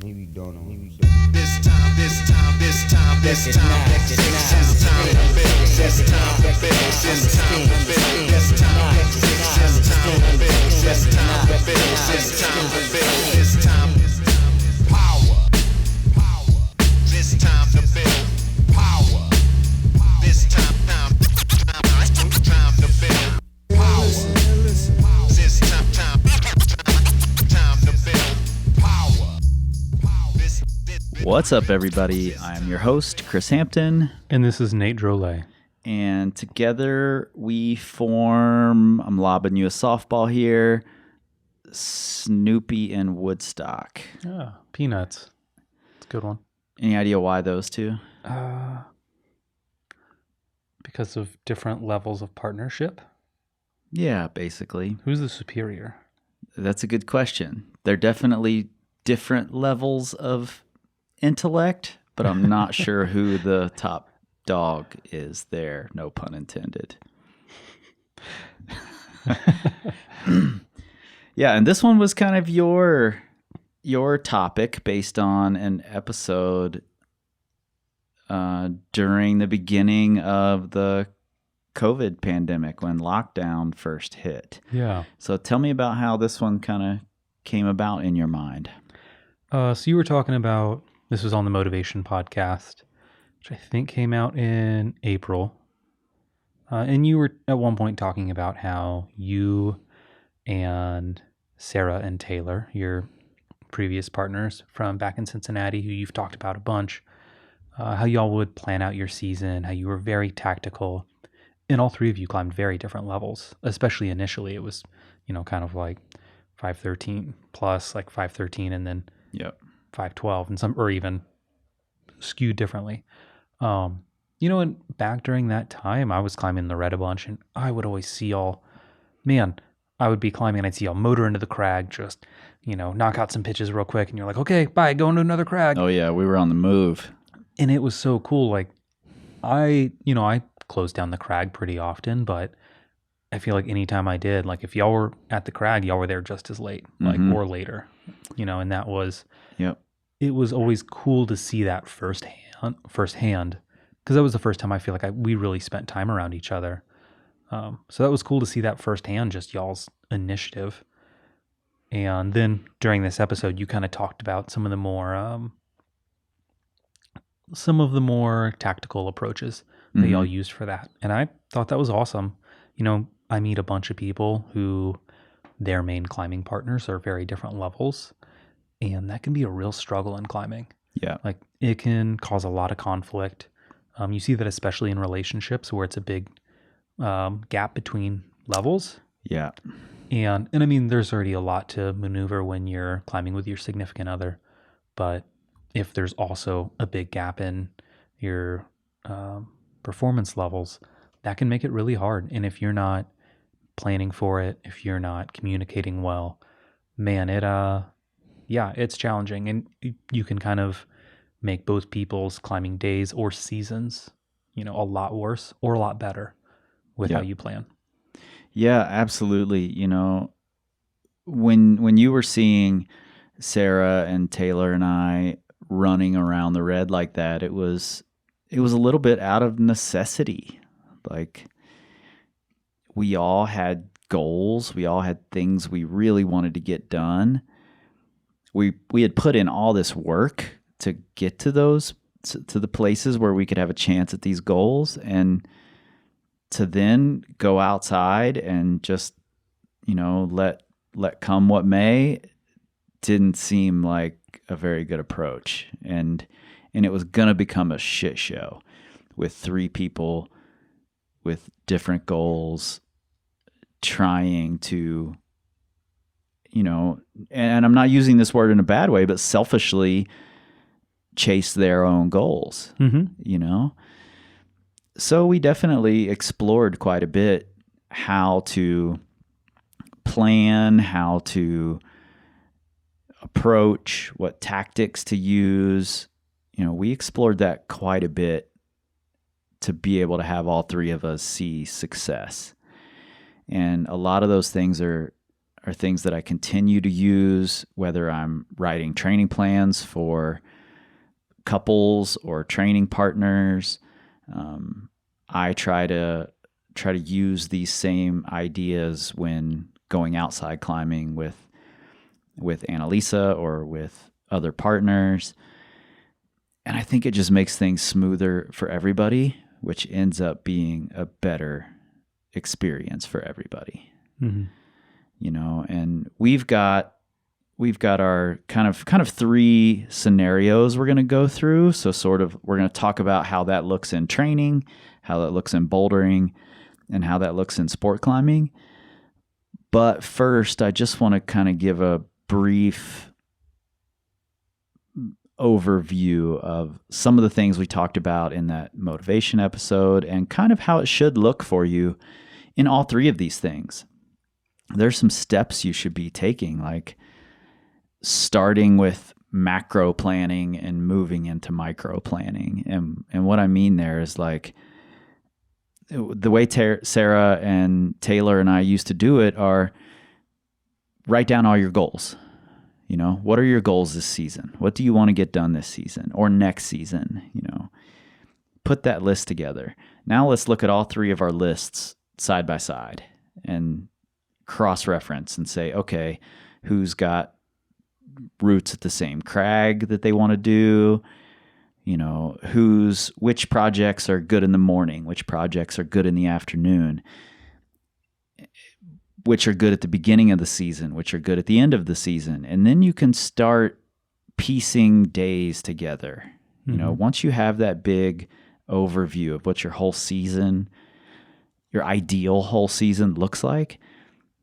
Maybe don't know. This time, next time to build. This time to build. This time to build. This time to build. This time to build. This time to build. This time to build. This time power. This time to build power. This time to build power. This time to build power. What's up, everybody? I'm your host, Chris Hampton. And this is Nate Drolet. And together we form, I'm lobbing you a softball here, Snoopy and Woodstock. Ah, Peanuts. It's a good one. Any idea why those two? Because of different levels of partnership. Yeah, basically. Who's the superior? That's a good question. They're definitely different levels of intellect, but I'm not sure who the top dog is there. No pun intended. Yeah, and this one was kind of your topic based on an episode during the beginning of the COVID pandemic when lockdown first hit. Yeah. So tell me about how this one kind of came about in your mind. So you were talking about, this was on the Motivation podcast, which I think came out in April. And you were at one point talking about how you and Sarah and Taylor, your previous partners from back in Cincinnati, who you've talked about a bunch, how y'all would plan out your season, how you were very tactical. And all three of you climbed very different levels, especially initially. It was, kind of like 513 plus, like 513 and then 512 and some, or even skewed differently. And back during that time, I was climbing the red a bunch, and I would always see y'all, I would be climbing and I'd see y'all motor into the crag, just, knock out some pitches real quick. And you're like, okay, bye, going to another crag. Oh yeah, we were on the move. And it was so cool. Like I closed down the crag pretty often, but I feel like anytime I did, like if y'all were at the crag, y'all were there just as late, like or later, and that was, it was always cool to see that firsthand, because that was the first time I feel like we really spent time around each other. So that was cool to see that firsthand, just y'all's initiative. And then during this episode, you kind of talked about some of the more tactical approaches that y'all used for that. And I thought that was awesome. I meet a bunch of people who their main climbing partners are very different levels, and that can be a real struggle in climbing. Yeah. Like it can cause a lot of conflict. You see that especially in relationships where it's a big gap between levels. Yeah. And I mean, there's already a lot to maneuver when you're climbing with your significant other, but if there's also a big gap in your performance levels, that can make it really hard. And if you're not planning for it, if you're not communicating well, man, it's challenging. And you can kind of make both people's climbing days or seasons, a lot worse or a lot better with how you plan. Yeah, absolutely. When you were seeing Sarah and Taylor and I running around the red like that, it was a little bit out of necessity. Like we all had goals, we all had things we really wanted to get done. We had put in all this work to get to the places where we could have a chance at these goals, and to then go outside and just let come what may didn't seem like a very good approach, and it was gonna become a shit show with three people with different goals trying to, and I'm not using this word in a bad way, but selfishly chase their own goals, So we definitely explored quite a bit how to plan, how to approach, what tactics to use. We explored that quite a bit to be able to have all three of us see success. And a lot of those things are are things that I continue to use, whether I'm writing training plans for couples or training partners. I try to use these same ideas when going outside climbing with Annalisa or with other partners. And I think it just makes things smoother for everybody, which ends up being a better experience for everybody. Mm-hmm. You know, and we've got our kind of three scenarios we're going to go through. So we're going to talk about how that looks in training, how that looks in bouldering, and how that looks in sport climbing. But first, I just want to kind of give a brief overview of some of the things we talked about in that motivation episode and kind of how it should look for you in all three of these things. There's some steps you should be taking, like starting with macro planning and moving into micro planning. And what I mean there is, like, the way Sarah and Taylor and I used to do it are write down all your goals. You know, what are your goals this season? What do you want to get done this season or next season? You know, put that list together. Now let's look at all three of our lists side by side and cross-reference and say, okay, who's got routes at the same crag that they want to do? You know, which projects are good in the morning, which projects are good in the afternoon, which are good at the beginning of the season, which are good at the end of the season. And then you can start piecing days together. You know, once you have that big overview of what your whole season, your ideal whole season looks like,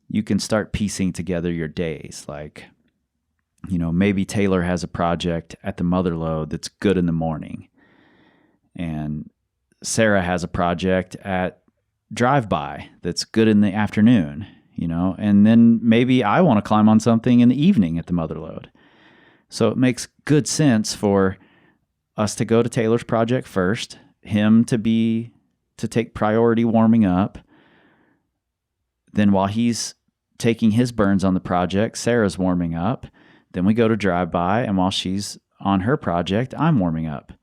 you can start piecing together your days. Like, you know, maybe Taylor has a project at the mother load that's good in the morning, and Sarah has a project at drive-by that's good in the afternoon, you know, and then maybe I want to climb on something in the evening at the mother load. So it makes good sense for us to go to Taylor's project first, him to take priority warming up. Then while he's taking his burns on the project, Sarah's warming up. Then we go to drive-by, and while she's on her project, I'm warming up.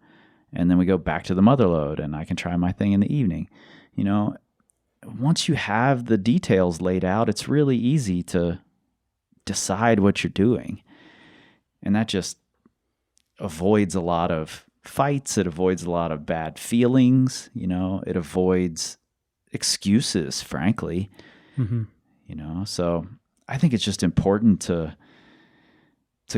And then we go back to the mother load, and I can try my thing in the evening. You know, once you have the details laid out, it's really easy to decide what you're doing. And that just avoids a lot of fights. It avoids a lot of bad feelings. You know, it avoids excuses, frankly. Mm-hmm. You know, so I think it's just important to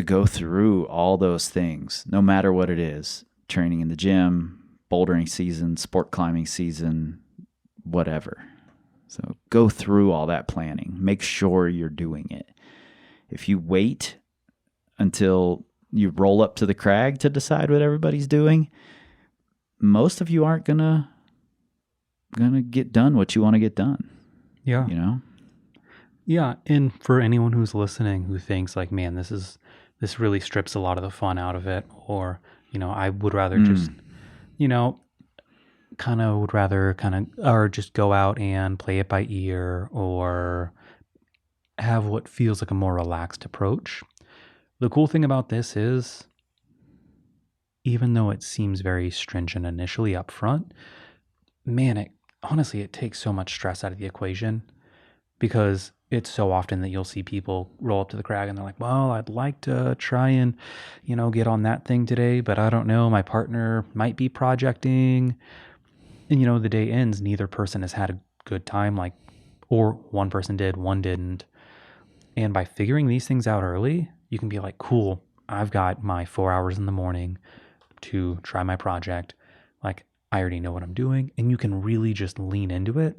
go through all those things, no matter what it is: training in the gym, bouldering season, sport climbing season, whatever. So go through all that planning. Make sure you're doing it. If you wait until you roll up to the crag to decide what everybody's doing, most of you aren't gonna get done what you want to get done. Yeah. You know? Yeah. And for anyone who's listening who thinks like, man, this really strips a lot of the fun out of it, or, you know, I would rather just, you know, or just go out and play it by ear, or have what feels like a more relaxed approach. The cool thing about this is, even though it seems very stringent initially up front, man, it takes so much stress out of the equation, because it's so often that you'll see people roll up to the crag and they're like, well, I'd like to try and, you know, get on that thing today, but I don't know, my partner might be projecting. And, you know, the day ends, neither person has had a good time, like, or one person did, one didn't. And by figuring these things out early, you can be like, cool, I've got my 4 hours in the morning to try my project. Like, I already know what I'm doing. And you can really just lean into it.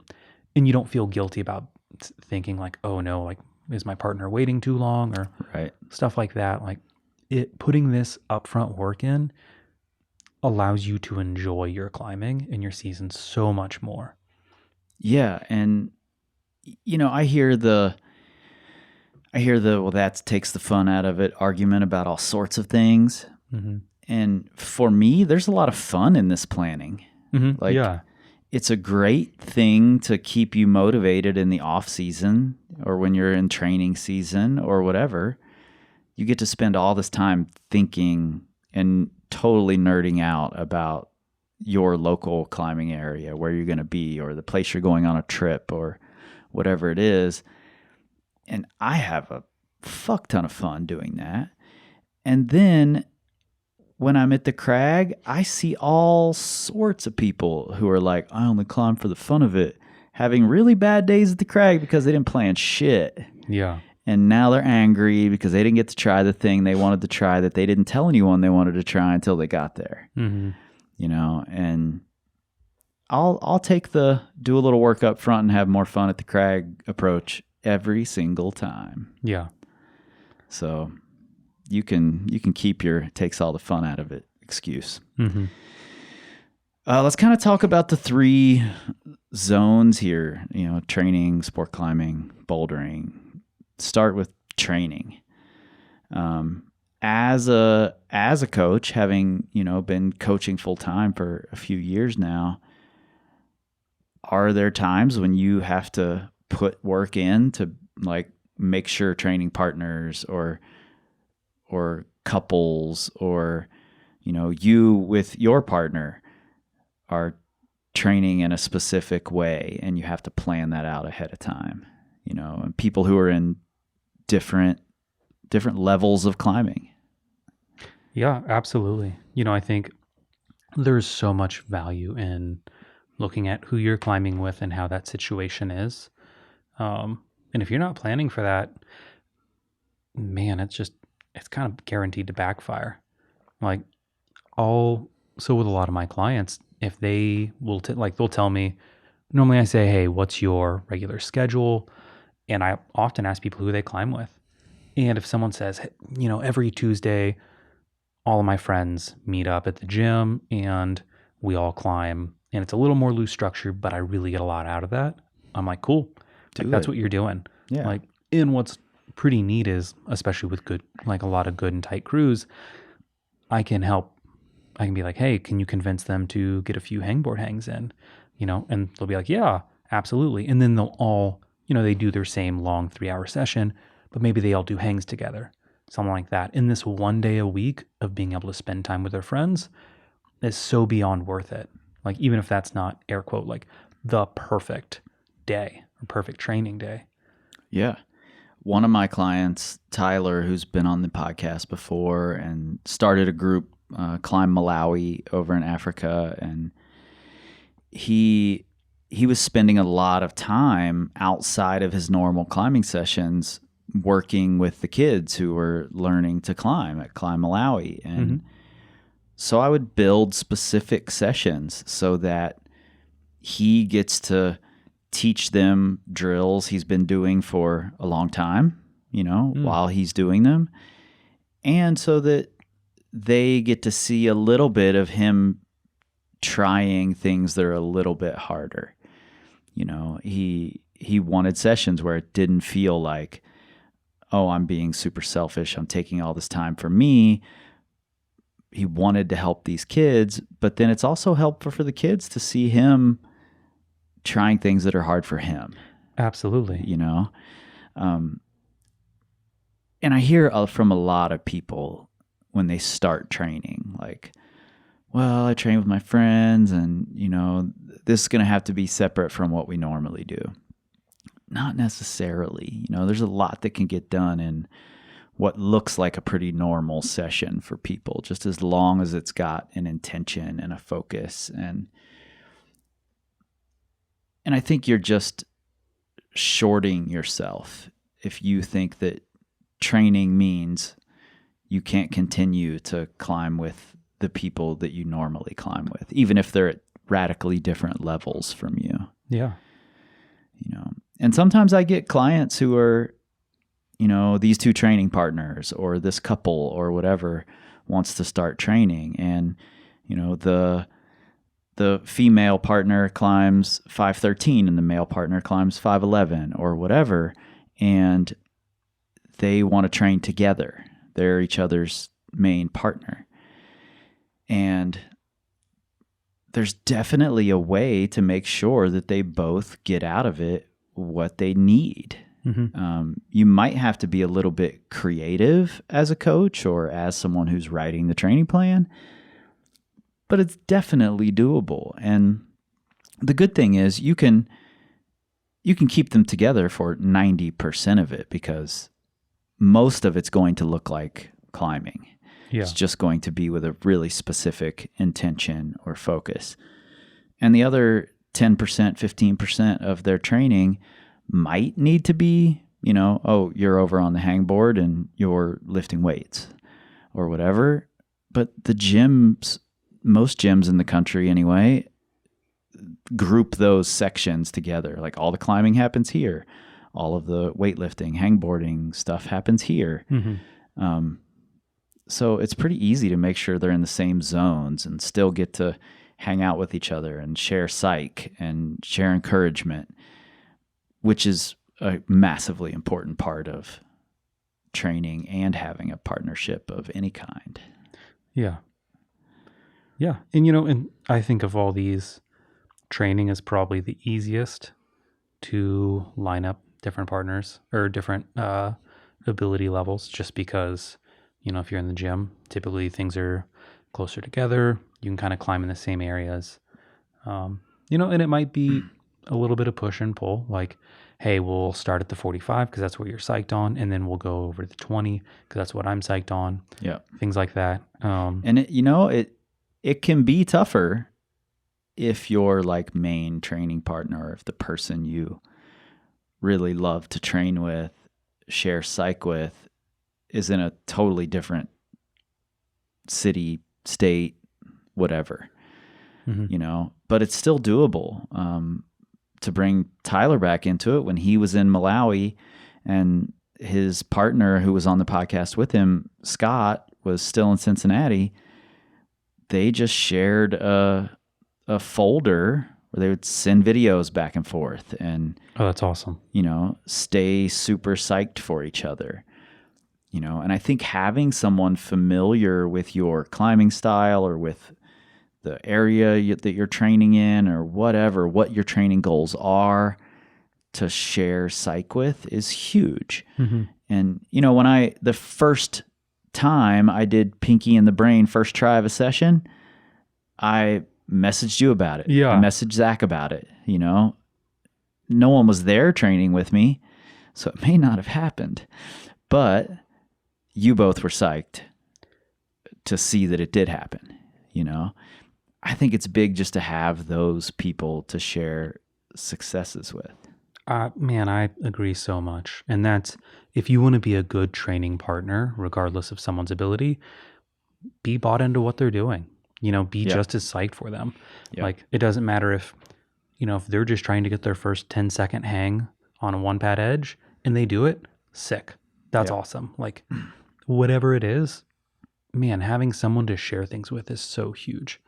And you don't feel guilty about thinking like, oh no, like, is my partner waiting too long, or right, stuff like that. Like, putting this upfront work in allows you to enjoy your climbing and your season so much more. Yeah. And, you know, I hear the, well, that takes the fun out of it argument about all sorts of things. Mm-hmm. And for me, there's a lot of fun in this planning. Mm-hmm. Like, yeah. it's a great thing to keep you motivated in the off season or when you're in training season or whatever. You get to spend all this time thinking and totally nerding out about your local climbing area, where you're going to be, or the place you're going on a trip, or whatever it is. And I have a fuck ton of fun doing that. And then when I'm at the crag, I see all sorts of people who are like, I only climb for the fun of it, having really bad days at the crag because they didn't plan shit. Yeah. And now they're angry because they didn't get to try the thing they wanted to try that they didn't tell anyone they wanted to try until they got there. Mm-hmm. You know, and I'll take the do a little work up front and have more fun at the crag approach every single time. Yeah. So you can keep your takes all the fun out of it excuse. Mm-hmm. Let's kind of talk about the 3 zones here, you know, training, sport climbing, bouldering. Start with training. As a coach, having, you know, been coaching full time for a few years now, are there times when you have to put work in to like make sure training partners or couples or, you know, you with your partner are training in a specific way and you have to plan that out ahead of time, you know, and people who are in different levels of climbing? Yeah, absolutely. You know, I think there's so much value in looking at who you're climbing with and how that situation is. And if you're not planning for that, man, it's kind of guaranteed to backfire. Like so with a lot of my clients, if they will, they'll tell me, normally I say, hey, what's your regular schedule? And I often ask people who they climb with. And if someone says, hey, you know, every Tuesday, all of my friends meet up at the gym and we all climb, and it's a little more loose structure, but I really get a lot out of that. I'm like, cool. That's what you're doing. Yeah. Like, and what's pretty neat is, especially with good, like a lot of good and tight crews, I can be like, hey, can you convince them to get a few hangboard hangs in, you know? And they'll be like, yeah, absolutely. And then they'll all, you know, they do their same long 3-hour session, but maybe they all do hangs together, something like that. In this one day a week of being able to spend time with their friends is so beyond worth it. Like, even if that's not air quote, like the perfect day or perfect training day. Yeah. One of my clients, Tyler, who's been on the podcast before and started a group, Climb Malawi over in Africa. And he was spending a lot of time outside of his normal climbing sessions working with the kids who were learning to climb at Climb Malawi. And so I would build specific sessions so that he gets to teach them drills he's been doing for a long time, you know, while he's doing them. And so that they get to see a little bit of him trying things that are a little bit harder. You know, he wanted sessions where it didn't feel like, oh, I'm being super selfish, I'm taking all this time for me. He wanted to help these kids, but then it's also helpful for the kids to see him trying things that are hard for him. Absolutely. You know? And I hear from a lot of people when they start training, like, well, I train with my friends and, you know, this is going to have to be separate from what we normally do. Not necessarily. You know, there's a lot that can get done in what looks like a pretty normal session for people, just as long as it's got an intention and a focus. And I think you're just shorting yourself if you think that training means you can't continue to climb with the people that you normally climb with, even if they're at radically different levels from you. Yeah. You know, and sometimes I get clients who are, you know, these 2 training partners or this couple or whatever wants to start training, and, you know, the female partner climbs 513 and the male partner climbs 511 or whatever, and they want to train together. They're each other's main partner. And there's definitely a way to make sure that they both get out of it what they need. You might have to be a little bit creative as a coach or as someone who's writing the training plan, but it's definitely doable. And the good thing is you can keep them together for 90% of it, because most of it's going to look like climbing. Yeah. It's just going to be with a really specific intention or focus. And the other 10%, 15% of their training might need to be, oh, you're over on the hangboard and you're lifting weights or whatever. But the gyms, most gyms in the country anyway, group those sections together. Like all the climbing happens here. All of the weightlifting, hangboarding stuff happens here. So it's pretty easy to make sure they're in the same zones and still get to hang out with each other and share psych and share encouragement, which is a massively important part of training and having a partnership of any kind. Yeah. Yeah. And I think of all these, training is probably the easiest to line up different partners or different ability levels, just because, if you're in the gym, typically things are closer together. You can kind of climb in the same areas. And it might be a little bit of push and pull, like, hey, we'll start at the 45 because that's what you're psyched on, and then we'll go over to the 20 because that's what I'm psyched on. Yeah. Things like that. And it can be tougher if your like main training partner, or if the person you really love to train with, share psych with, is in a totally different city, state, whatever, but it's still doable. To bring Tyler back into it, when he was in Malawi and his partner who was on the podcast with him, Scott, was still in Cincinnati, they just shared a folder where they would send videos back and forth and, oh, that's awesome. Stay super psyched for each other. And I think having someone familiar with your climbing style or with the area that you're training in or whatever, what your training goals are, to share psych with is huge. And, when the first time I did Pinky in the Brain first try of a session, I messaged you about it. Yeah. I messaged Zach about it. No one was there training with me, so it may not have happened, but you both were psyched to see that it did happen. I think it's big just to have those people to share successes with. Man, I agree so much. And that's, if you want to be a good training partner, regardless of someone's ability, be bought into what they're doing. Be just as psyched for them. Yep. Like, it doesn't matter if they're just trying to get their first 10-second hang on a one-pad edge and they do it, sick. That's awesome. Like, whatever it is, man, having someone to share things with is so huge.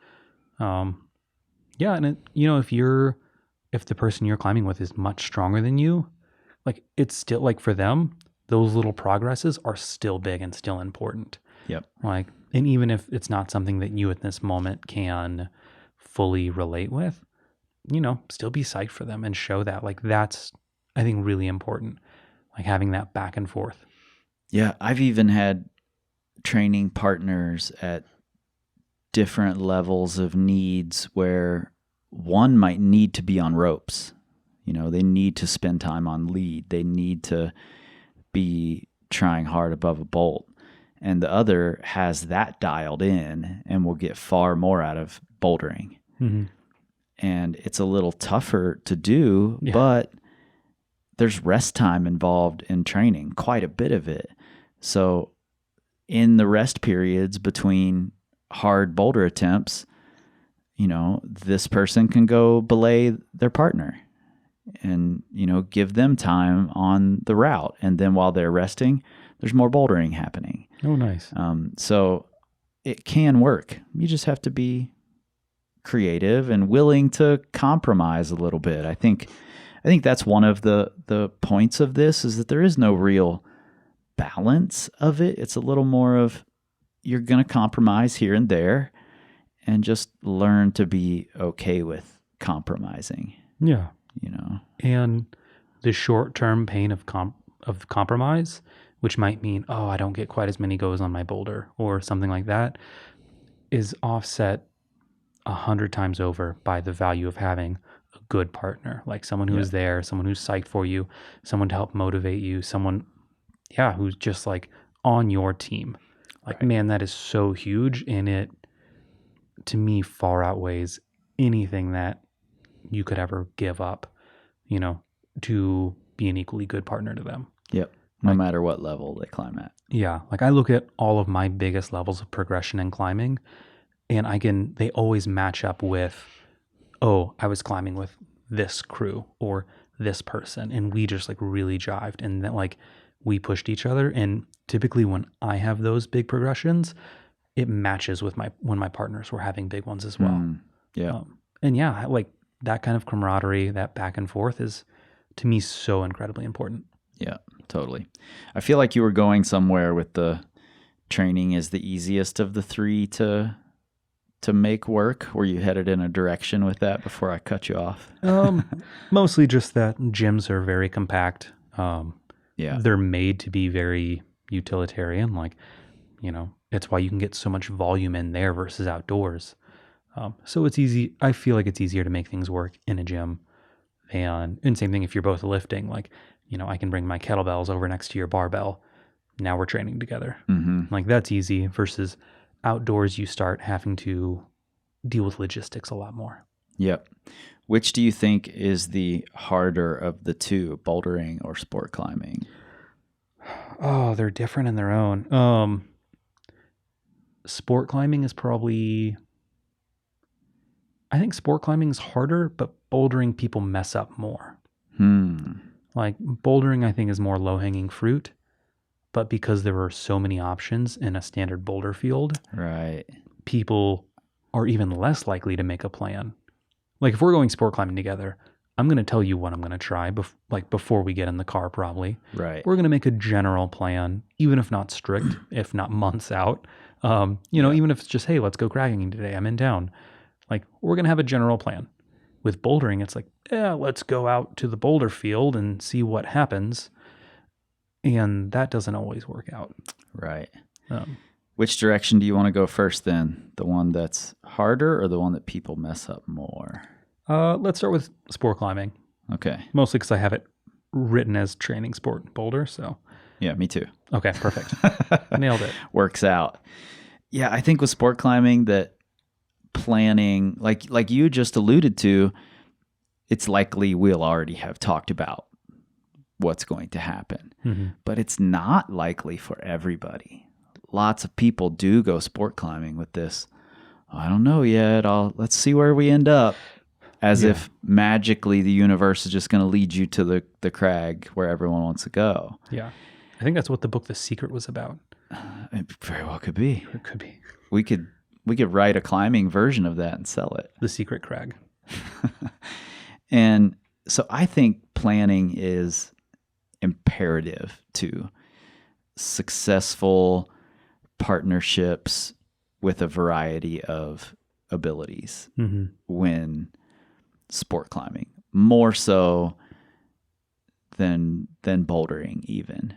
And if the person you're climbing with is much stronger than you, like, it's still, like, for them, those little progresses are still big and still important. Yep. Like, and even if it's not something that you at this moment can fully relate with, still be psyched for them and show that. Like, that's, I think, really important. Like, having that back and forth. Yeah. I've even had training partners at different levels of needs where one might need to be on ropes. They need to spend time on lead. They need to be trying hard above a bolt. And the other has that dialed in and will get far more out of bouldering. And it's a little tougher to do, but there's rest time involved in training, quite a bit of it. So in the rest periods between hard boulder attempts, this person can go belay their partner and, give them time on the route. And then while they're resting, there's more bouldering happening. Oh, nice. So it can work. You just have to be creative and willing to compromise a little bit. I think that's one of the points of this, is that there is no real balance of it. It's a little more of, you're going to compromise here and there, and just learn to be okay with compromising, Yeah. you know? And the short-term pain of compromise, which might mean, oh, I don't get quite as many goes on my boulder or something like that, is offset 100 times over by the value of having a good partner, like someone who is there, someone who's psyched for you, someone to help motivate you, someone, who's just like on your team. Like, Right. man, that is so huge, and it, to me, far outweighs anything that you could ever give up, to be an equally good partner to them. Yep. No matter what level they climb at. Yeah. Like, I look at all of my biggest levels of progression in climbing, and they always match up with, oh, I was climbing with this crew or this person, and we just like really jived, and then like we pushed each other. And typically when I have those big progressions, it matches with when my partners were having big ones as well. Yeah. And yeah, like that kind of camaraderie, that back and forth is, to me, so incredibly important. Yeah, totally. I feel like you were going somewhere with the training is the easiest of the three to make work. Were you headed in a direction with that before I cut you off? Mostly just that gyms are very compact. Yeah. They're made to be very utilitarian. Like, it's why you can get so much volume in there versus outdoors. So it's easy. I feel like it's easier to make things work in a gym. And same thing if you're both lifting, like, I can bring my kettlebells over next to your barbell. Now we're training together. Mm-hmm. Like, that's easy versus outdoors. You start having to deal with logistics a lot more. Yep. Which do you think is the harder of the two, bouldering or sport climbing? Oh, they're different in their own. Sport climbing is probably, I think sport climbing is harder, but bouldering people mess up more. Like, bouldering, I think, is more low-hanging fruit, but because there are so many options in a standard boulder field, right, people are even less likely to make a plan. Like, if we're going sport climbing together, I'm going to tell you what I'm going to try before we get in the car, probably. Right. We're going to make a general plan, even if not strict, if not months out. Even if it's just, hey, let's go cragging today. I'm in town. Like, we're going to have a general plan. With bouldering, it's like, let's go out to the boulder field and see what happens. And that doesn't always work out. Right. Which direction do you want to go first then? The one that's harder or the one that people mess up more? Let's start with sport climbing. Okay. Mostly because I have it written as training sport boulder. So yeah, me too. Okay, perfect. Nailed it. Works out. Yeah, I think with sport climbing that planning, like you just alluded to, it's likely we'll already have talked about what's going to happen. Mm-hmm. But it's not likely for everybody. Lots of people do go sport climbing with this, I don't know yet, let's see where we end up. As if magically the universe is just going to lead you to the crag where everyone wants to go. Yeah. I think that's what the book The Secret was about. It very well could be. It could be. We could write a climbing version of that and sell it. The Secret Crag. And so I think planning is imperative to successful partnerships with a variety of abilities when sport climbing, more so than bouldering even.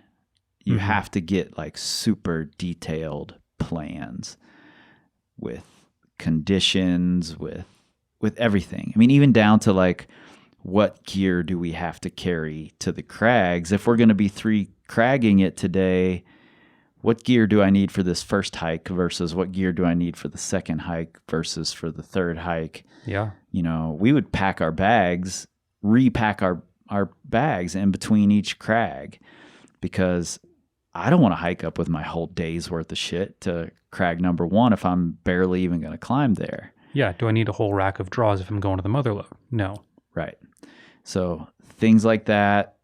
You have to get like super detailed plans with conditions, with everything. I mean, even down to like, what gear do we have to carry to the crags? If we're going to be cragging it today, what gear do I need for this first hike versus what gear do I need for the second hike versus for the third hike? Yeah. We would pack our bags, repack our bags in between each crag, because I don't want to hike up with my whole day's worth of shit to crag number 1 if I'm barely even going to climb there. Yeah. Do I need a whole rack of draws if I'm going to the motherlode? No. Right. So things like that,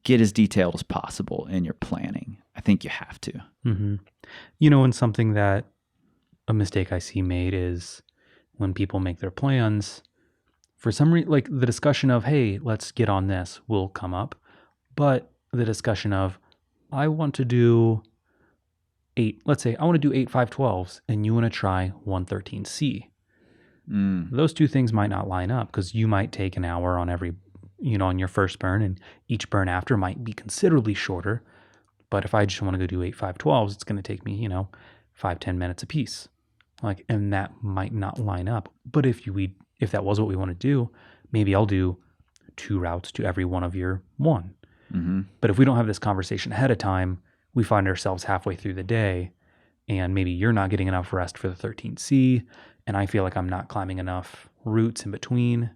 get as detailed as possible in your planning. I think you have to. Mm-hmm. And something that a mistake I see made is when people make their plans, for some reason, like the discussion of, hey, let's get on this will come up. But the discussion of, I want to do let's say I want to do 8 512s and you want to try 113C. Those two things might not line up because you might take an hour on every, on your first burn, and each burn after might be considerably shorter. But if I just want to go do 8 512s, it's going to take me, 5-10 minutes a piece. And that might not line up. But if that was what we want to do, maybe I'll do 2 routes to every one of your 1. But if we don't have this conversation ahead of time, we find ourselves halfway through the day and maybe you're not getting enough rest for the 13C and I feel like I'm not climbing enough routes in between.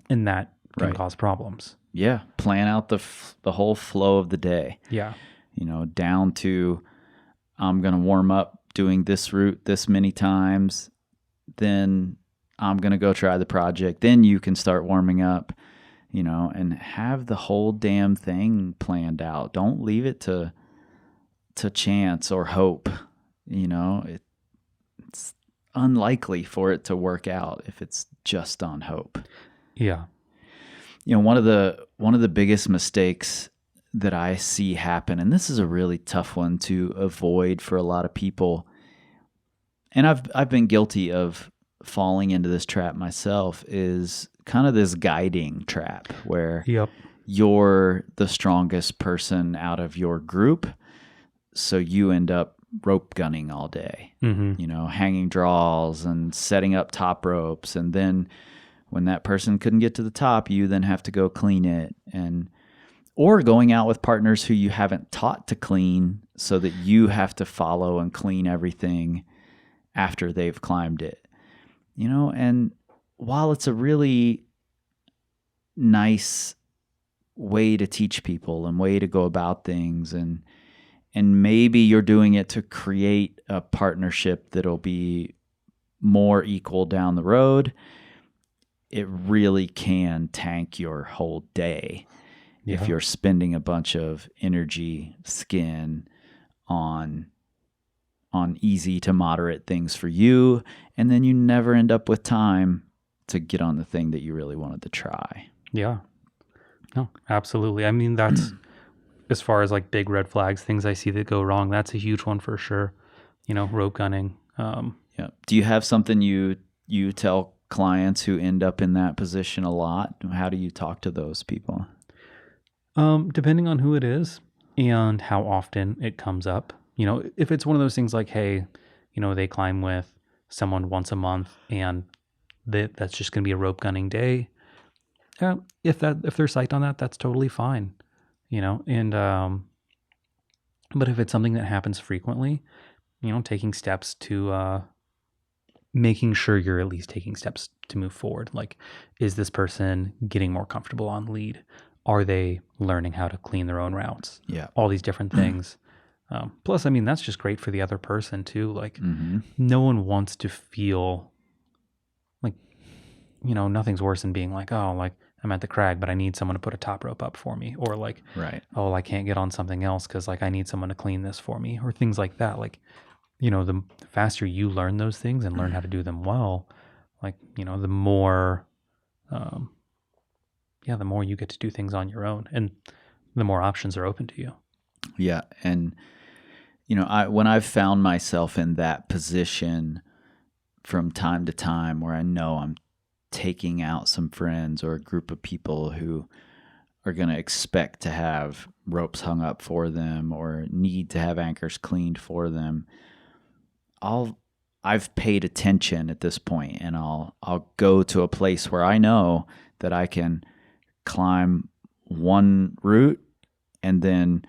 And that can cause problems. Yeah. Plan out the whole flow of the day. Yeah. Down to I'm going to warm up doing this route this many times. Then I'm going to go try the project. Then you can start warming up, and have the whole damn thing planned out. Don't leave it to chance or hope. It's unlikely for it to work out if it's just on hope. Yeah. One of the biggest mistakes that I see happen, and this is a really tough one to avoid for a lot of people, and I've been guilty of falling into this trap myself, is kind of this guiding trap where you're the strongest person out of your group, so you end up rope gunning all day, hanging draws and setting up top ropes, and then when that person couldn't get to the top, you then have to go clean it, or going out with partners who you haven't taught to clean so that you have to follow and clean everything after they've climbed it. And while it's a really nice way to teach people and way to go about things, and maybe you're doing it to create a partnership that'll be more equal down the road, it really can tank your whole day if you're spending a bunch of energy, skin on easy to moderate things for you, and then you never end up with time to get on the thing that you really wanted to try. Yeah. No, absolutely. I mean, that's as far as like big red flags, things I see that go wrong, that's a huge one for sure. Rope gunning. Yeah. Do you have something you tell clients who end up in that position a lot? How do you talk to those people? Depending on who it is and how often it comes up. If it's one of those things like, hey, they climb with someone once a month and that's just going to be a rope gunning day. If they're psyched on that, that's totally fine. But if it's something that happens frequently, taking steps to making sure you're at least taking steps to move forward. Like, is this person getting more comfortable on lead? Are they learning how to clean their own routes? Yeah. All these different things. Plus, I mean, that's just great for the other person too. Like, no one wants to feel like, nothing's worse than being like, oh, like I'm at the crag, but I need someone to put a top rope up for me. Or like, oh, I can't get on something else because like I need someone to clean this for me, or things like that. Like, the faster you learn those things and learn how to do them well, like, the more, the more you get to do things on your own and the more options are open to you. Yeah. And, when I've found myself in that position from time to time where I know I'm taking out some friends or a group of people who are going to expect to have ropes hung up for them or need to have anchors cleaned for them, I've paid attention at this point, and I'll go to a place where I know that I can climb one route and then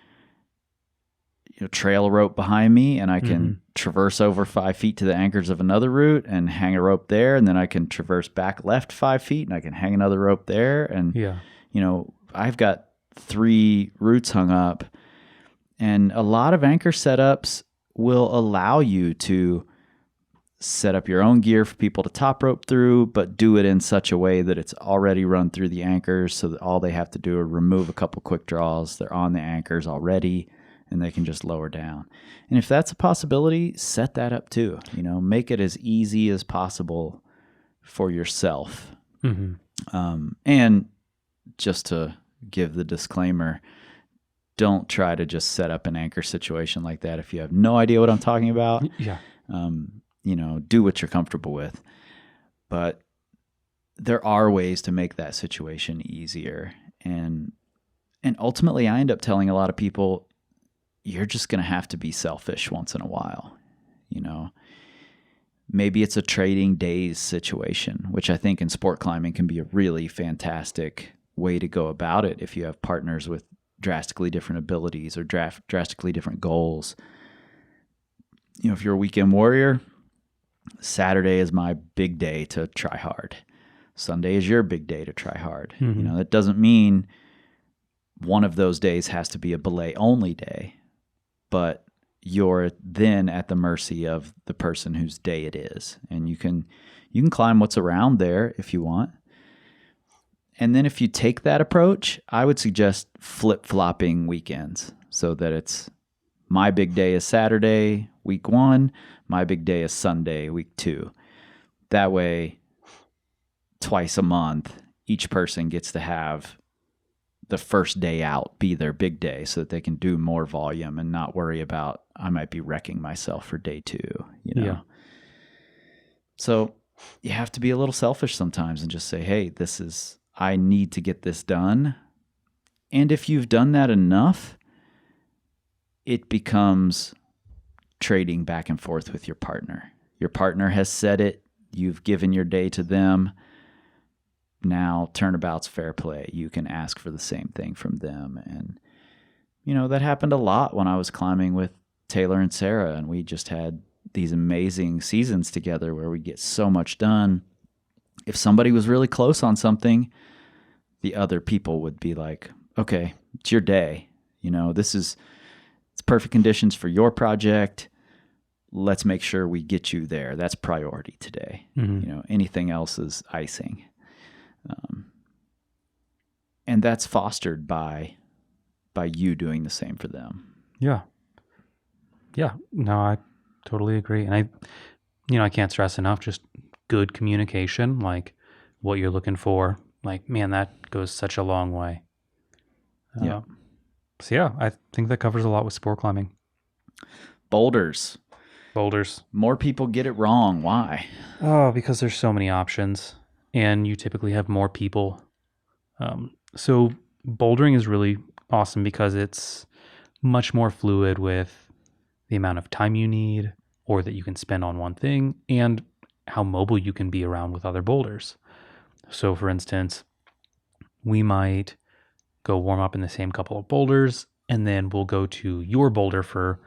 trail a rope behind me, and I can traverse over 5 feet to the anchors of another route and hang a rope there, and then I can traverse back left 5 feet and I can hang another rope there, and I've got 3 routes hung up, and a lot of anchor setups will allow you to set up your own gear for people to top rope through, but do it in such a way that it's already run through the anchors so that all they have to do is remove a couple quick draws. They're on the anchors already, and they can just lower down. And if that's a possibility, set that up too. Make it as easy as possible for yourself. And just to give the disclaimer, don't try to just set up an anchor situation like that if you have no idea what I'm talking about. Yeah. Do what you're comfortable with. But there are ways to make that situation easier. And ultimately, I end up telling a lot of people, you're just going to have to be selfish once in a while. Maybe it's a trading days situation, which I think in sport climbing can be a really fantastic way to go about it if you have partners with drastically different abilities or drastically different goals. If you're a weekend warrior, Saturday is my big day to try hard. Sunday is your big day to try hard. Mm-hmm. That doesn't mean one of those days has to be a belay only day, but you're then at the mercy of the person whose day it is. And you can climb what's around there if you want. And then if you take that approach, I would suggest flip-flopping weekends so that it's my big day is Saturday, week 1, my big day is Sunday, week 2. That way, twice a month, each person gets to have the first day out be their big day so that they can do more volume and not worry about, I might be wrecking myself for day 2, Yeah. So you have to be a little selfish sometimes and just say, hey, I need to get this done. And if you've done that enough, it becomes trading back and forth with your partner. Your partner has said it. You've given your day to them. Now, turnabout's fair play. You can ask for the same thing from them. And, that happened a lot when I was climbing with Taylor and Sarah, and we just had these amazing seasons together where we get so much done. If somebody was really close on something, the other people would be like, okay, it's your day. It's perfect conditions for your project. Let's make sure we get you there. That's priority today. Mm-hmm. Anything else is icing. And that's fostered by you doing the same for them. Yeah. Yeah. No, I totally agree. And I can't stress enough, just good communication, like what you're looking for. Like, man, that goes such a long way. Yeah. So yeah, I think that covers a lot with sport climbing. Boulders. More people get it wrong. Why? Oh, because there's so many options and you typically have more people. So bouldering is really awesome because it's much more fluid with the amount of time you need or that you can spend on one thing and how mobile you can be around with other boulders. So for instance, we might go warm up in the same couple of boulders and then we'll go to your boulder for,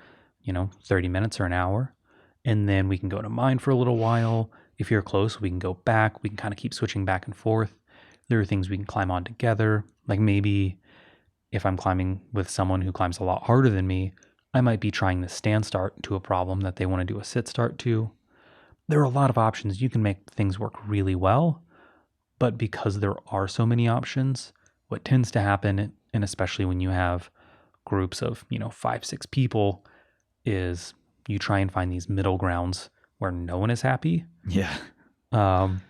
30 minutes or an hour. And then we can go to mine for a little while. If you're close, we can go back. We can kind of keep switching back and forth. There are things we can climb on together. Like maybe if I'm climbing with someone who climbs a lot harder than me, I might be trying the stand start to a problem that they want to do a sit start to. There are a lot of options. You can make things work really well, but because there are so many options, what tends to happen, and especially when you have groups of, 5, 6 people, is you try and find these middle grounds where no one is happy. Yeah. And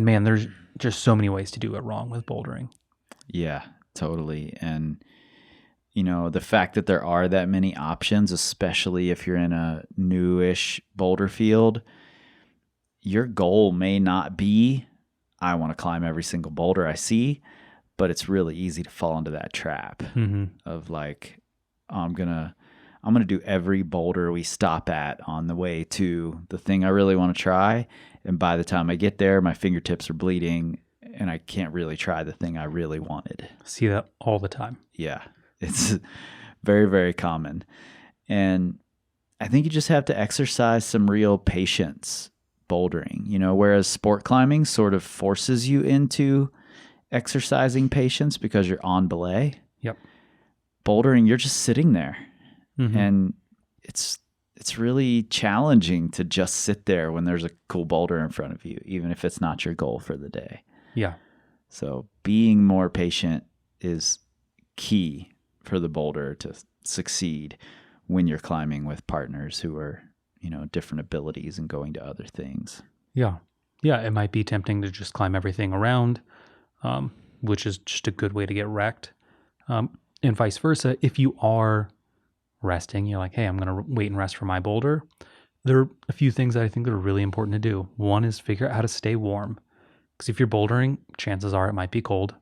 man, there's just so many ways to do it wrong with bouldering. Yeah, totally. And, the fact that there are that many options, especially if you're in a newish boulder field, your goal may not be, I want to climb every single boulder I see, but it's really easy to fall into that trap of like, I'm going to do every boulder we stop at on the way to the thing I really want to try. And by the time I get there, my fingertips are bleeding and I can't really try the thing I really wanted. See that all the time. Yeah. It's very, very common. And I think you just have to exercise some real patience bouldering, whereas sport climbing sort of forces you into exercising patience because you're on belay. Yep. Bouldering, you're just sitting there. And it's really challenging to just sit there when there's a cool boulder in front of you, even if it's not your goal for the day. Yeah. So being more patient is key for the boulder to succeed when you're climbing with partners who are, different abilities and going to other things. Yeah. Yeah. It might be tempting to just climb everything around, which is just a good way to get wrecked. And vice versa, if you are resting, you're like, hey, I'm going to wait and rest for my boulder. There are a few things that I think that are really important to do. One is figure out how to stay warm. Because if you're bouldering, chances are it might be cold.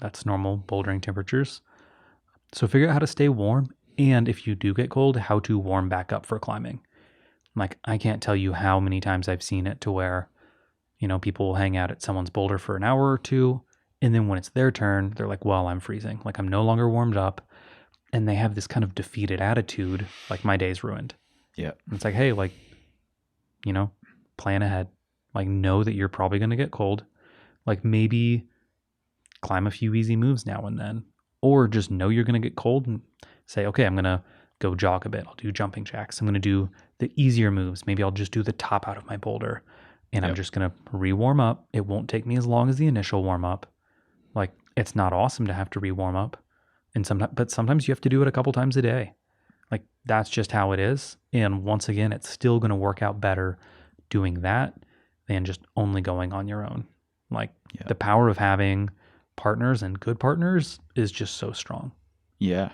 That's normal bouldering temperatures. So figure out how to stay warm. And if you do get cold, how to warm back up for climbing. Like, I can't tell you how many times I've seen it to where, people will hang out at someone's boulder for an hour or two. And then when it's their turn, they're like, well, I'm freezing. Like, I'm no longer warmed up. And they have this kind of defeated attitude, like, my day's ruined. Yeah. It's like, hey, like, plan ahead. Like, know that you're probably going to get cold. Like, maybe climb a few easy moves now and then. Or just know you're going to get cold and say, okay, I'm going to go jog a bit. I'll do jumping jacks. I'm going to do the easier moves. Maybe I'll just do the top out of my boulder. And I'm just going to re-warm up. It won't take me as long as the initial warm up. Like, it's not awesome to have to re-warm up. But sometimes you have to do it a couple times a day. Like, that's just how it is. And once again, it's still going to work out better doing that than just only going on your own. Like, the power of having partners and good partners is just so strong. Yeah.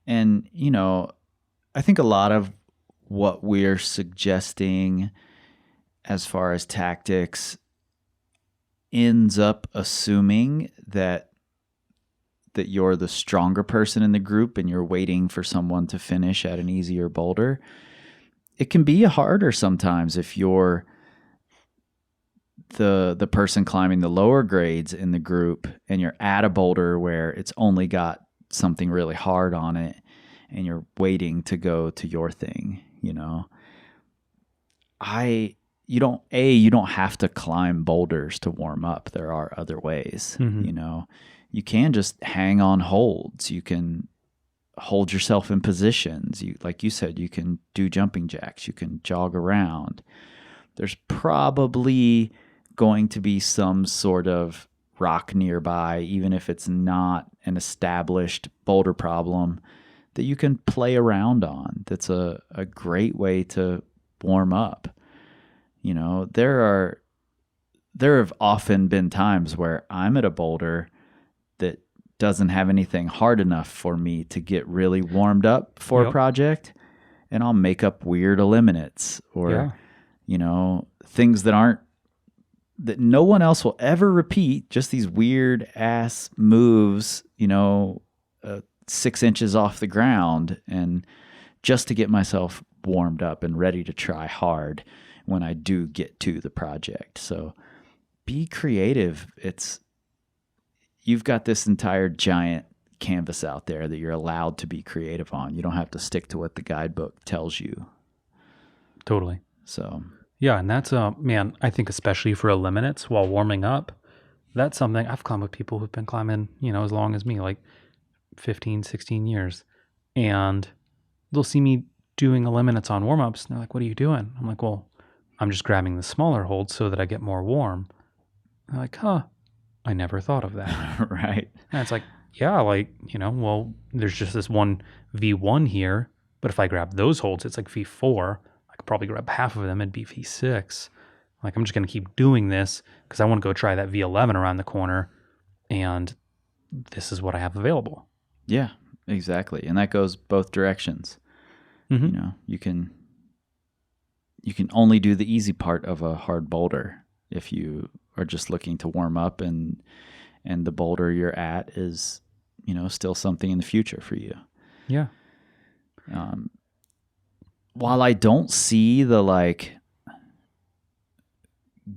And, I think a lot of what we're suggesting as far as tactics ends up assuming that you're the stronger person in the group and you're waiting for someone to finish at an easier boulder. It can be harder sometimes if you're the person climbing the lower grades in the group and you're at a boulder where it's only got something really hard on it and you're waiting to go to your thing, you don't have to climb boulders to warm up. There are other ways, You can just hang on holds. You can hold yourself in positions. Like you said, you can do jumping jacks. You can jog around. There's probably going to be some sort of rock nearby, even if it's not an established boulder problem, that you can play around on. That's a great way to warm up. There have often been times where I'm at a boulder that doesn't have anything hard enough for me to get really warmed up for a project, and I'll make up weird eliminates or, things that no one else will ever repeat, just these weird ass moves, 6 inches off the ground, and just to get myself warmed up and ready to try hard when I do get to the project. So be creative. You've got this entire giant canvas out there that you're allowed to be creative on. You don't have to stick to what the guidebook tells you. Totally. So, yeah. And that's, I think especially for eliminates while warming up, that's something I've climbed with people who've been climbing, as long as me, like 15, 16 years. And they'll see me doing eliminates on warm-ups. And they're like, what are you doing? I'm like, well, I'm just grabbing the smaller holds so that I get more warm. They're like, I never thought of that. Right. And it's like, yeah, well, there's just this one V1 here, but if I grab those holds, it's like V4. I could probably grab half of them and be V6. Like, I'm just going to keep doing this because I want to go try that V11 around the corner, and this is what I have available. Yeah, exactly. And that goes both directions. Mm-hmm. You can only do the easy part of a hard boulder if you are just looking to warm up, and the boulder you're at is, still something in the future for you. Yeah. While I don't see the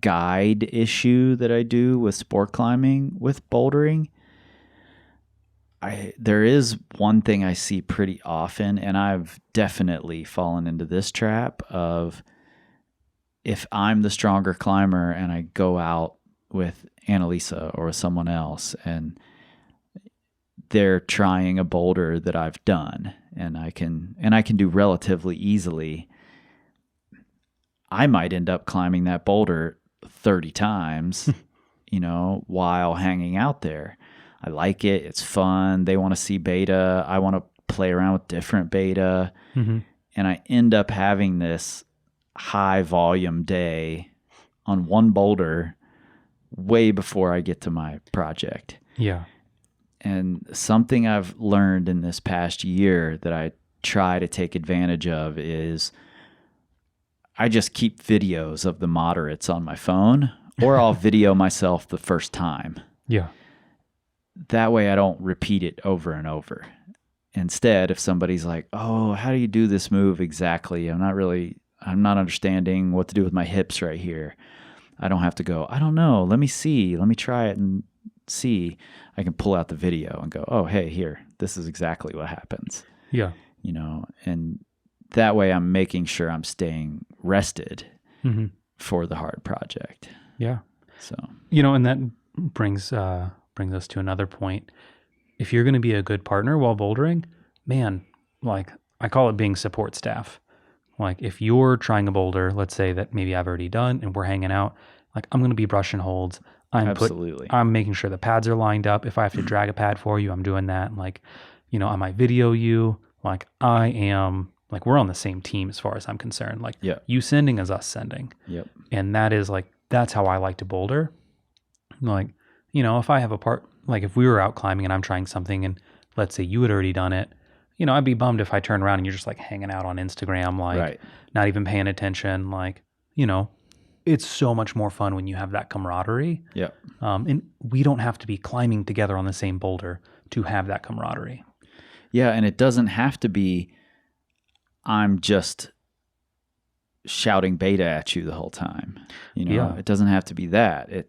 guide issue that I do with sport climbing with bouldering, there is one thing I see pretty often, and I've definitely fallen into this trap of, if I'm the stronger climber and I go out with Annalisa or with someone else and they're trying a boulder that I've done and I can do relatively easily, I might end up climbing that boulder 30 times, while hanging out there. I like it. It's fun. They want to see beta. I want to play around with different beta. Mm-hmm. And I end up having this high volume day on one boulder way before I get to my project. Yeah. And something I've learned in this past year that I try to take advantage of is I just keep videos of the moderates on my phone, or I'll video myself the first time. Yeah. That way I don't repeat it over and over. Instead, if somebody's like, oh, how do you do this move exactly? I'm not understanding what to do with my hips right here. I don't have to go, I don't know. Let me see. Let me try it and see. I can pull out the video and go, oh, hey, here, this is exactly what happens. Yeah. And that way I'm making sure I'm staying rested Mm-hmm. for the hard project. Yeah. So, And that brings us to another point. If you're going to be a good partner while bouldering, man, like I call it being support staff. Like if you're trying a boulder, let's say that maybe I've already done and we're hanging out, like I'm going to be brushing holds. absolutely. I'm making sure the pads are lined up. If I have to drag a pad for you, I'm doing that. Like, I might video you. Like I am, like we're on the same team as far as I'm concerned. Like you sending is us sending. Yep. And that is like, that's how I like to boulder. Like, if I have a part, like if we were out climbing and I'm trying something and let's say you had already done it, I'd be bummed if I turn around and you're just like hanging out on Instagram, like not even paying attention. Like, it's so much more fun when you have that camaraderie. Yeah. And we don't have to be climbing together on the same boulder to have that camaraderie. Yeah. And it doesn't have to be, I'm just shouting beta at you the whole time. It doesn't have to be that.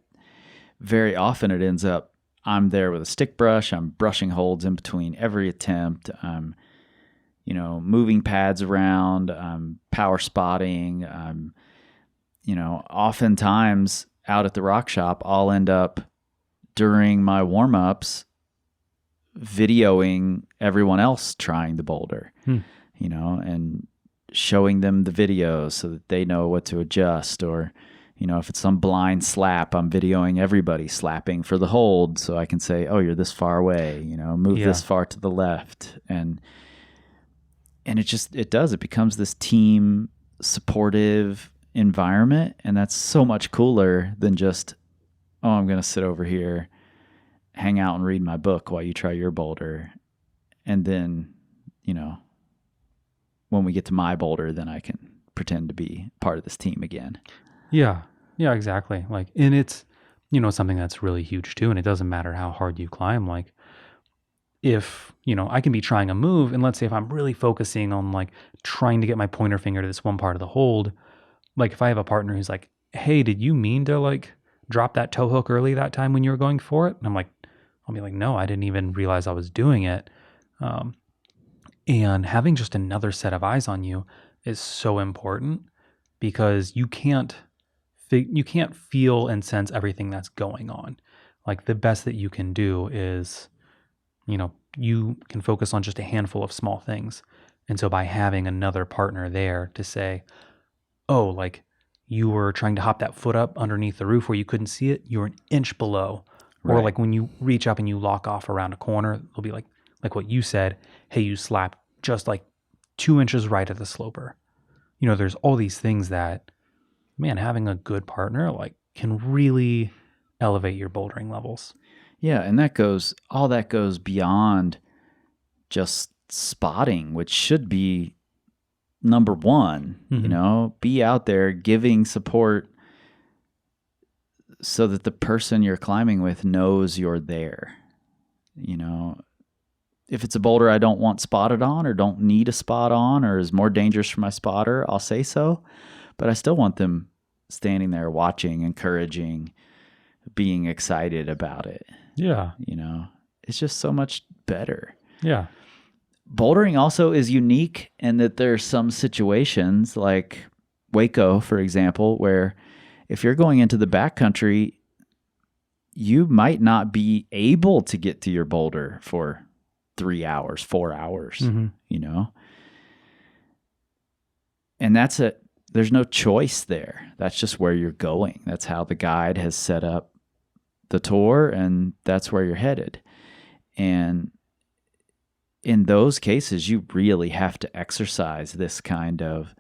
Very often it ends up, I'm there with a stick brush. I'm brushing holds in between every attempt. I'm, moving pads around. I'm power spotting. I'm, oftentimes out at the rock shop, I'll end up during my warm-ups videoing everyone else trying the boulder, and showing them the videos so that they know what to adjust. Or, if it's some blind slap, I'm videoing everybody slapping for the hold so I can say, oh, you're this far away, move this far to the left. And it becomes this team supportive environment. And that's so much cooler than just, oh, I'm going to sit over here, hang out and read my book while you try your boulder. And then, when we get to my boulder, then I can pretend to be part of this team again. Yeah. Yeah, exactly. Like, and it's, something that's really huge too. And it doesn't matter how hard you climb. Like if, I can be trying a move and let's say if I'm really focusing on like trying to get my pointer finger to this one part of the hold, like if I have a partner who's like, hey, did you mean to like drop that toe hook early that time when you were going for it? And I'll be like, no, I didn't even realize I was doing it. And having just another set of eyes on you is so important because you can't feel and sense everything that's going on. Like the best that you can do is, you can focus on just a handful of small things. And so by having another partner there to say, oh, like you were trying to hop that foot up underneath the roof where you couldn't see it, you were an inch below. Right. Or like when you reach up and you lock off around a corner, it'll be like what you said, hey, you slapped just like 2 inches right at the sloper. There's all these things that, man, having a good partner like can really elevate your bouldering levels. Yeah, and all that goes beyond just spotting, which should be number one. Mm-hmm. Be out there giving support so that the person you're climbing with knows you're there. If it's a boulder I don't want spotted on or don't need a spot on or is more dangerous for my spotter, I'll say so. But I still want them standing there watching, encouraging, being excited about it. Yeah. It's just so much better. Yeah. Bouldering also is unique in that there's some situations like Waco, for example, where if you're going into the backcountry, you might not be able to get to your boulder for 3 hours, 4 hours, mm-hmm. And there's no choice there. That's just where you're going. That's how the guide has set up the tour, and that's where you're headed. And in those cases, you really have to exercise this kind of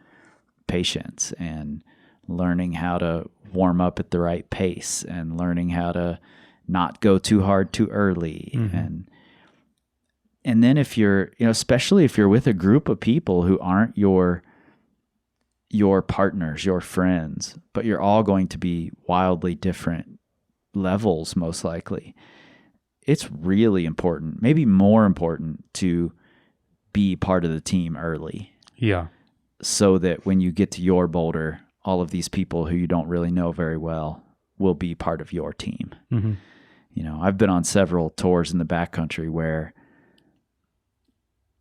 patience and learning how to warm up at the right pace and learning how to not go too hard too early. Mm-hmm. And And then if you're, especially if you're with a group of people who aren't your partners, your friends, but you're all going to be wildly different levels, most likely, it's really important, maybe more important, to be part of the team early. Yeah. So that when you get to your boulder, all of these people who you don't really know very well will be part of your team. Mm-hmm. I've been on several tours in the backcountry where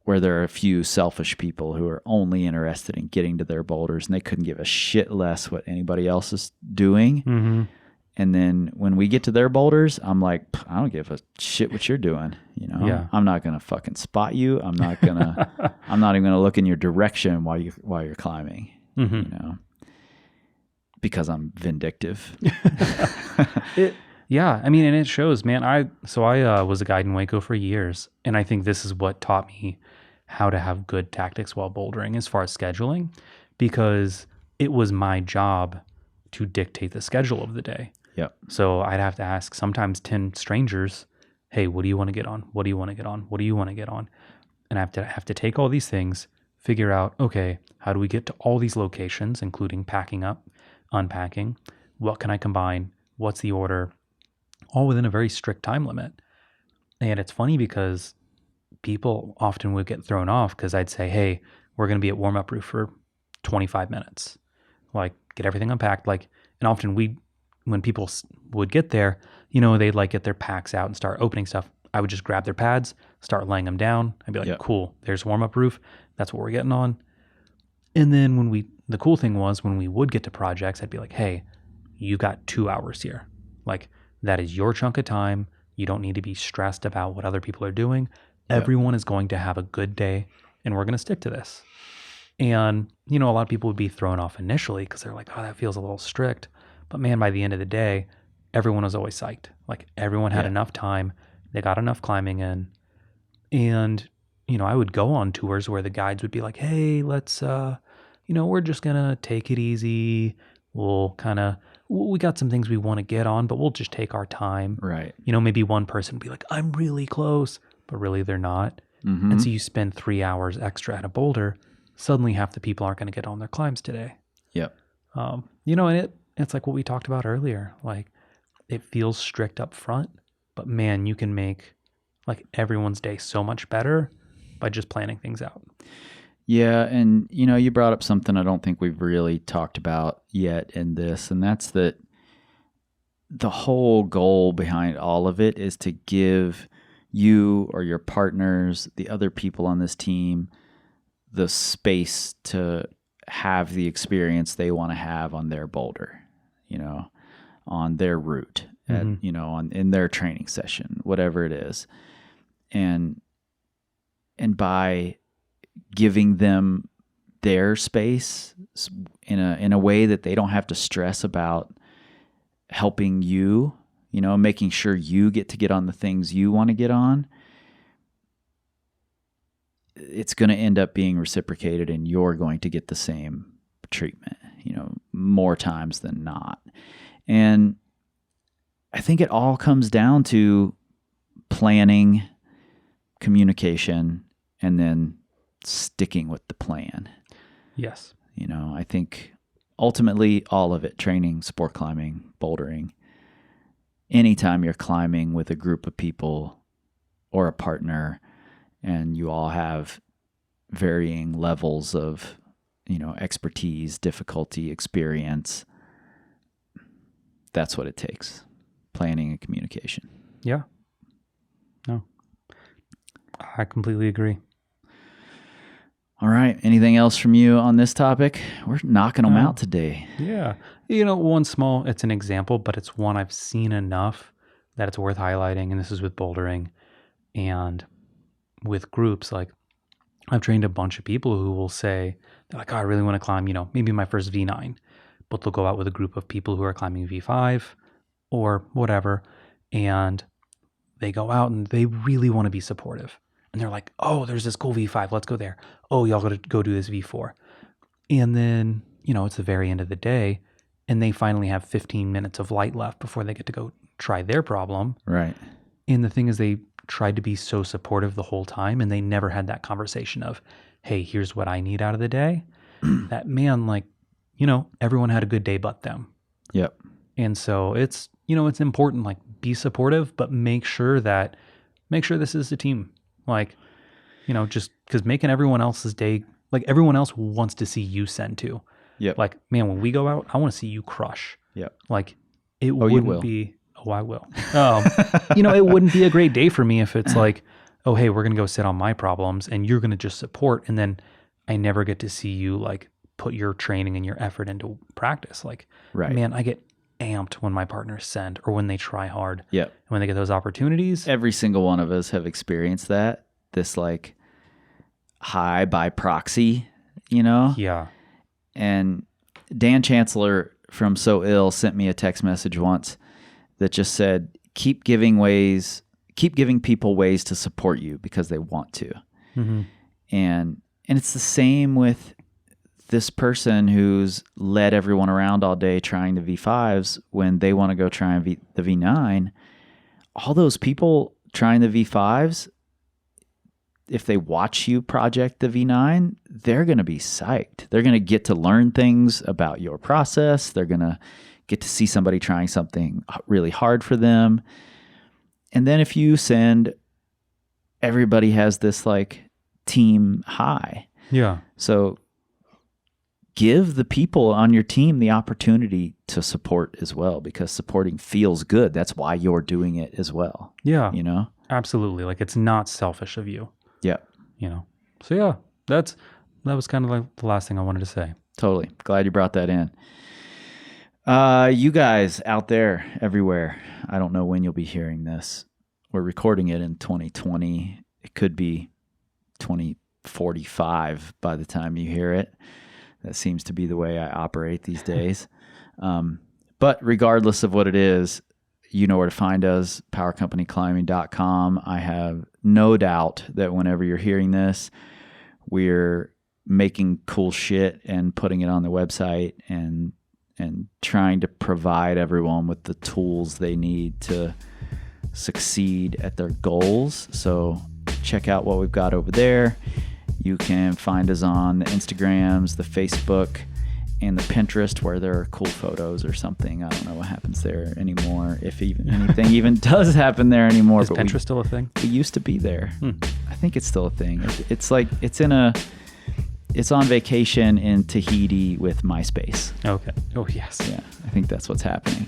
there are a few selfish people who are only interested in getting to their boulders, and they couldn't give a shit less what anybody else is doing. Mm-hmm. And then when we get to their boulders, I'm like, I don't give a shit what you're doing. Yeah. I'm not going to fucking spot you. I'm not even going to look in your direction while you're climbing, Mm-hmm. Because I'm vindictive. Yeah. I mean, and it shows, man. I was a guide in Waco for years, and I think this is what taught me how to have good tactics while bouldering as far as scheduling, because it was my job to dictate the schedule of the day. Yep. So I'd have to ask sometimes 10 strangers, hey, what do you want to get on? What do you want to get on? What do you want to get on? And I have to take all these things, figure out, okay, how do we get to all these locations, including packing up, unpacking? What can I combine? What's the order? All within a very strict time limit. And it's funny because people often would get thrown off because I'd say, hey, we're going to be at warm-up roof for 25 minutes. Like, get everything unpacked. And often when people would get there, they'd get their packs out and start opening stuff. I would just grab their pads, start laying them down. I'd be like, Yep. Cool, there's warm-up roof. That's what we're getting on. And then the cool thing was when we would get to projects, I'd be like, hey, you got 2 hours here. That is your chunk of time. You don't need to be stressed about what other people are doing. Yep. Everyone is going to have a good day, and we're going to stick to this. And, a lot of people would be thrown off initially because they're like, oh, that feels a little strict. But man, by the end of the day, everyone was always psyched. Everyone had enough time. They got enough climbing in. And, I would go on tours where the guides would be like, hey, let's, we're just going to take it easy. We got some things we want to get on, but we'll just take our time. Right. Maybe one person would be like, I'm really close, but really they're not. Mm-hmm. And so you spend 3 hours extra at a boulder. Suddenly half the people aren't going to get on their climbs today. Yep. And it's like what we talked about earlier. It feels strict up front, but man, you can make everyone's day so much better by just planning things out. Yeah, and you brought up something I don't think we've really talked about yet in this, and that's that the whole goal behind all of it is to give you or your partners, the other people on this team, the space to have the experience they want to have on their boulder, on their route, in their training session, whatever it is. And by giving them their space in a way that they don't have to stress about helping you, making sure you get to get on the things you want to get on, it's going to end up being reciprocated and you're going to get the same treatment, more times than not. And I think it all comes down to planning, communication, and then sticking with the plan. Yes. I think ultimately all of it, training, sport climbing, bouldering, anytime you're climbing with a group of people or a partner and you all have varying levels of, expertise, difficulty, experience, that's what it takes. Planning and communication. Yeah. No. I completely agree. All right. Anything else from you on this topic? We're knocking them out today. Yeah. It's an example, but it's one I've seen enough that it's worth highlighting. And this is with bouldering and with groups. I've trained a bunch of people who will say, they're like, oh, I really want to climb, maybe my first V9, but they'll go out with a group of people who are climbing V5 or whatever. And they go out and they really want to be supportive. And they're like, oh, there's this cool V5. Let's go there. Oh, y'all got to go do this V4. And then, it's the very end of the day and they finally have 15 minutes of light left before they get to go try their problem. Right. And the thing is, they tried to be so supportive the whole time, and they never had that conversation of, hey, here's what I need out of the day. That man, like, you know, everyone had a good day but them. Yep. And so it's, you know, it's important, like, be supportive, but make sure this is a team. Like, you know, just because making everyone else's day, like, everyone else wants to see you send too. Yep. Like, man, when we go out, I want to see you crush. Yep. Like, it Oh, you will. wouldn't be, oh, I will. You know, it wouldn't be a great day for me if it's like, oh, hey, we're going to go sit on my problems and you're going to just support. And then I never get to see you, like, put your training and your effort into practice. Like, Right. man, I get amped when my partners send or when they try hard. Yep. And when they get those opportunities. Every single one of us have experienced that, this like high by proxy, you know? Yeah. And Dan Chancellor from So Ill sent me a text message once that just said, keep giving people ways to support you because they want to. Mm-hmm. And it's the same with this person who's led everyone around all day trying the V5s when they want to go try the V9. All those people trying the V5s, if they watch you project the V9, they're going to be psyched. They're going to get to learn things about your process. They're going to get to see somebody trying something really hard for them. And then if you send, everybody has this like team high. Yeah. So give the people on your team the opportunity to support as well, because supporting feels good. That's why you're doing it as well. Yeah. You know? Absolutely. Like, it's not selfish of you. Yeah. You know? So yeah, that was kind of like the last thing I wanted to say. Totally. Glad you brought that in. You guys out there everywhere, I don't know when you'll be hearing this. We're recording it in 2020. It could be 2045 by the time you hear it. That seems to be the way I operate these days. But regardless of what it is, you know where to find us, powercompanyclimbing.com. I have no doubt that whenever you're hearing this, we're making cool shit and putting it on the website and trying to provide everyone with the tools they need to succeed at their goals. So check out what we've got over there. You can find us on the Instagrams, the Facebook, and the Pinterest, where there are cool photos or something. I don't know what happens there anymore, if even anything even does happen there anymore. Is Pinterest still a thing? We used to be there. I think it's still a thing. It's like it's on vacation in Tahiti with MySpace. Okay. Oh, yes. Yeah, I think that's what's happening.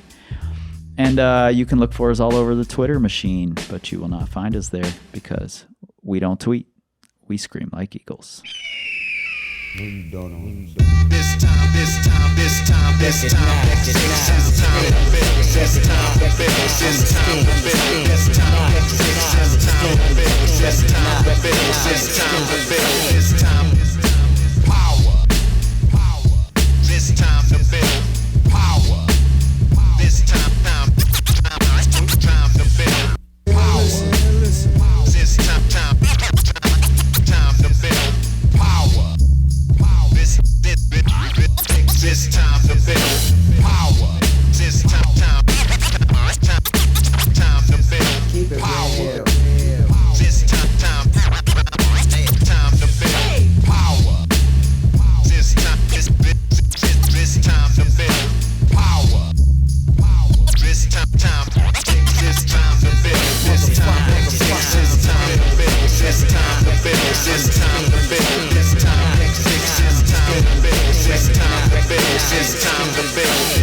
And you can look for us all over the Twitter machine, but you will not find us there because we don't tweet. We scream like eagles. This time, power. This time to build power. This time to build power. This time to build power. This time to build power. This time to build power. This time to build power. This time to build power. This time to build